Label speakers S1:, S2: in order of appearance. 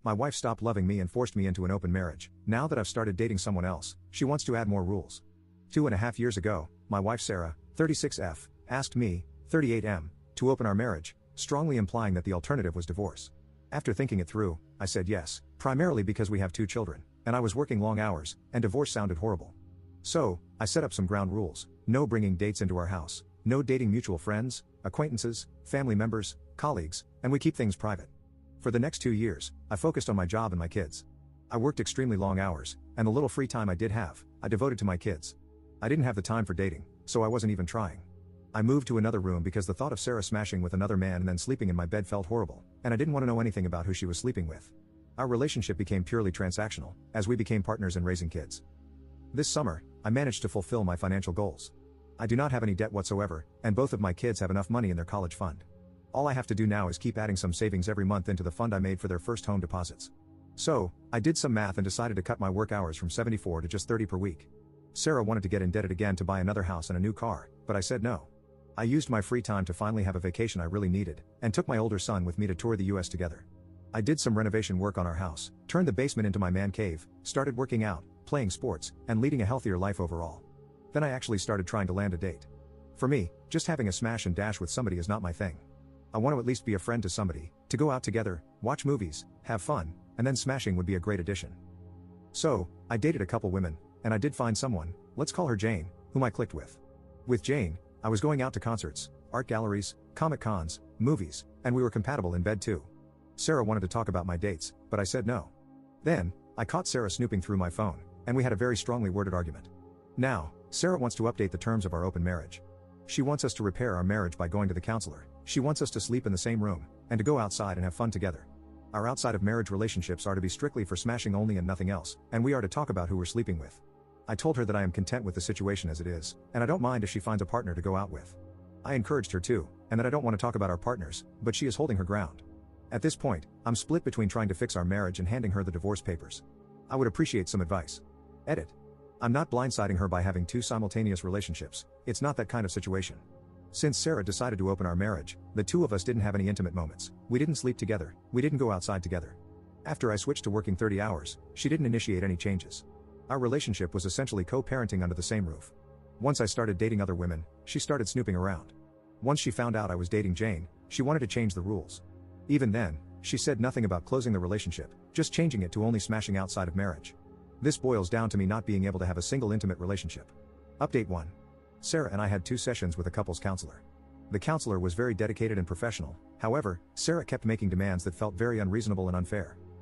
S1: My wife stopped loving me and forced me into an open marriage. Now that I've started dating someone else, she wants to add more rules. 2.5 years ago, my wife Sarah, 36F, asked me, 38M, to open our marriage, strongly implying that the alternative was divorce. After thinking it through, I said yes, primarily because we have 2 children, and I was working long hours, and divorce sounded horrible. So, I set up some ground rules: no bringing dates into our house, no dating mutual friends, acquaintances, family members, colleagues, and we keep things private. For the next 2 years, I focused on my job and my kids. I worked extremely long hours, and the little free time I did have, I devoted to my kids. I didn't have the time for dating, so I wasn't even trying. I moved to another room because the thought of Sarah smashing with another man and then sleeping in my bed felt horrible, and I didn't want to know anything about who she was sleeping with. Our relationship became purely transactional, as we became partners in raising kids. This summer, I managed to fulfill my financial goals. I do not have any debt whatsoever, and both of my kids have enough money in their college fund. All I have to do now is keep adding some savings every month into the fund I made for their first home deposits. So, I did some math and decided to cut my work hours from 74 to just 30 per week. Sarah wanted to get indebted again to buy another house and a new car, but I said no. I used my free time to finally have a vacation I really needed, and took my older son with me to tour the US together. I did some renovation work on our house, turned the basement into my man cave, started working out, playing sports, and leading a healthier life overall. Then I actually started trying to land a date. For me, just having a smash and dash with somebody is not my thing. I want to at least be a friend to somebody, to go out together, watch movies, have fun, and then smashing would be a great addition. So, I dated a couple women, and I did find someone, let's call her Jane, whom I clicked with. With Jane, I was going out to concerts, art galleries, comic cons, movies, and we were compatible in bed too. Sarah wanted to talk about my dates, but I said no. Then, I caught Sarah snooping through my phone, and we had a very strongly worded argument. Now, Sarah wants to update the terms of our open marriage. She wants us to repair our marriage by going to the counselor. She wants us to sleep in the same room, and to go outside and have fun together. Our outside of marriage relationships are to be strictly for smashing only and nothing else, and we are to talk about who we're sleeping with. I told her that I am content with the situation as it is, and I don't mind if she finds a partner to go out with. I encouraged her too, and that I don't want to talk about our partners, but she is holding her ground. At this point, I'm split between trying to fix our marriage and handing her the divorce papers. I would appreciate some advice. Edit. I'm not blindsiding her by having 2 simultaneous relationships. It's not that kind of situation. Since Sarah decided to open our marriage, the 2 of us didn't have any intimate moments. We didn't sleep together. We didn't go outside together. After I switched to working 30 hours, she didn't initiate any changes. Our relationship was essentially co-parenting under the same roof. Once I started dating other women, she started snooping around. Once she found out I was dating Jane, she wanted to change the rules. Even then, she said nothing about closing the relationship, just changing it to only smashing outside of marriage. This boils down to me not being able to have a single intimate relationship. Update 1. Sarah and I had 2 sessions with a couples counselor. The counselor was very dedicated and professional. However, Sarah kept making demands that felt very unreasonable and unfair.